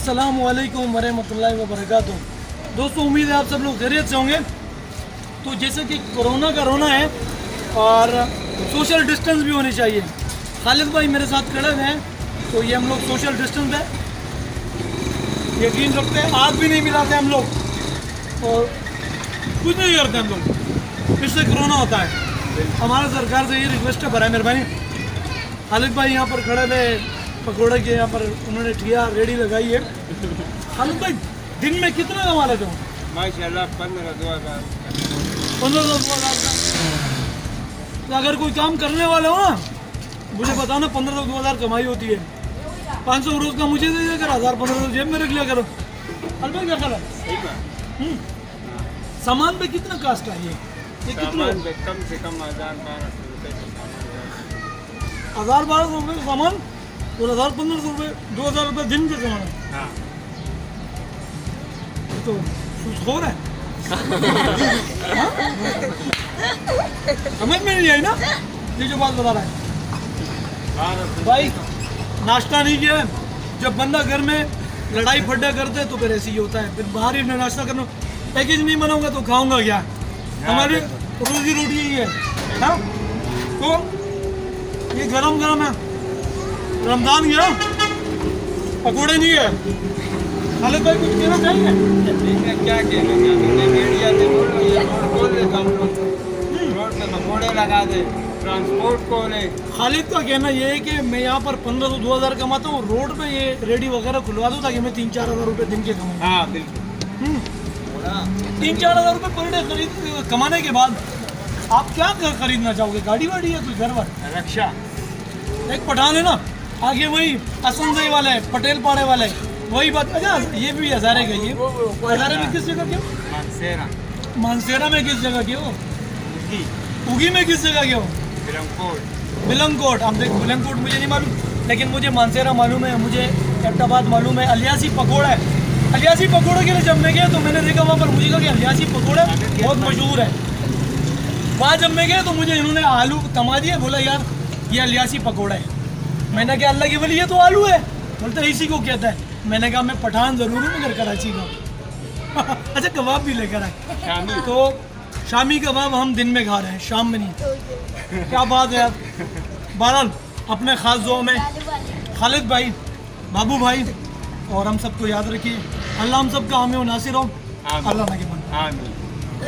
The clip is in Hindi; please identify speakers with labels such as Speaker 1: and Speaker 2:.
Speaker 1: अस्सलाम वालेकुम वरहमतुल्लाहि वबरकातुहू। दोस्तों, उम्मीद है आप सब लोग खैरियत से होंगे। तो जैसे कि कोरोना का रोना है और सोशल डिस्टेंस भी होनी चाहिए। खालिद भाई मेरे साथ खड़े हुए हैं, तो ये हम लोग सोशल डिस्टेंस है, यकीन रखते हैं। आग भी नहीं मिलाते हम लोग और कुछ नहीं करते हम लोग, इससे कोरोना होता है। हमारा सरकार से ये रिक्वेस्ट है, बराए मेहरबानी। खालिद भाई यहाँ पर खड़े थे, पकौड़े के यहाँ पर उन्होंने ठिया रेडी लगाई है। खालिद भाई दिन में कितना कमा लेते हो?
Speaker 2: माशाल्लाह 15-2000
Speaker 1: का। तो अगर कोई काम करने वाले हो ना, मुझे बताना, 1500-2000 कमाई होती है। 500 रोज का मुझे दे दिया करो, 1000-1500 जेब में रख लिया करो। अलबा क्या ख्याल है? सामान पे कितना कास्ट है ये कितना?
Speaker 2: कम से कम 1000-1200 रुपये।
Speaker 1: 1000-1200 रुपये का सामान और 1000-1500 रुपये, 2000 रुपये दिन के कमाना।
Speaker 2: हाँ।
Speaker 1: तो सूसखोर है। समझ में नहीं आई ना ये जो बात बता रहा है भाई। नाश्ता नहीं किया, जब बंदा घर में लड़ाई फड्डा करते तो फिर ऐसे ही होता है। फिर बाहर ही नाश्ता करना, पैकेज नहीं बनाऊंगा तो खाऊंगा क्या? हमारी रोजी रोटी यही है ना? तो ये गरम गरम है, रमजान गया, पकौड़े नहीं है। खालिद भाई कुछ कहना चाहिए?
Speaker 2: क्या कहना, मीडिया से बोलो, ये रोड खोल दे, हम लोग रोड में पकौड़े लगा दे, ट्रांसपोर्ट को ले।
Speaker 1: खालिद का कहना ये है कि मैं यहाँ पर 1500-2000 कमाता हूँ, रोड पे ये रेडी वगैरह खुलवा दूँ ताकि मैं 3-4 हज़ार रुपये दिन के कमाऊँ।
Speaker 2: हाँ बिल्कुल।
Speaker 1: 3-4 हज़ार रुपये पर डे खरीद कमाने के बाद आप क्या खरीदना चाहोगे? गाड़ी वाड़ी है, कोई घर वर?
Speaker 2: रक्षा।
Speaker 1: एक पठान है ना, आगे वही असंजय वाले, पटेल पाड़े वाले, वही बात। अच्छा, ये भी हज़ारे का, ये हज़ारे में किस जगह के हो?
Speaker 2: मानसेरा।
Speaker 1: मानसेरा में किस जगह के हो? उगी में किस जगह के हो? बिलंगकोट। हम देख, बिलंगकोट मुझे नहीं मालूम, लेकिन मुझे मानसेरा मालूम है, मुझे एबटाबाद मालूम है। अलियासी पकौड़ा है, अलियासी पकौड़े के लिए जब मैं गया तो मैंने देखा वहाँ पर, मुझे कहा कि अलियासी पकौड़ा बहुत मशहूर है। वहाँ जब मैं गया तो मुझे इन्होंने आलू तमा दिया, बोला यार ये अलियासी पकौड़ा है। मैंने कहा अल्लाह की वली, ये तो आलू है। बोलते इसी को कहता है। मैंने कहा मैं पठान ज़रूर हूँ मगर कराची का। अच्छा, कबाब भी लेकर आए। तो शामी कबाब हम दिन में खा रहे हैं, शाम में नहीं। क्या बात है यार। बहरहाल अपने ख़ास दुआ में खालिद भाई, बाबू भाई और हम सबको याद रखिए। अल्लाह हम सबका हामी व नासिर हो। अल्लाह ना के बन।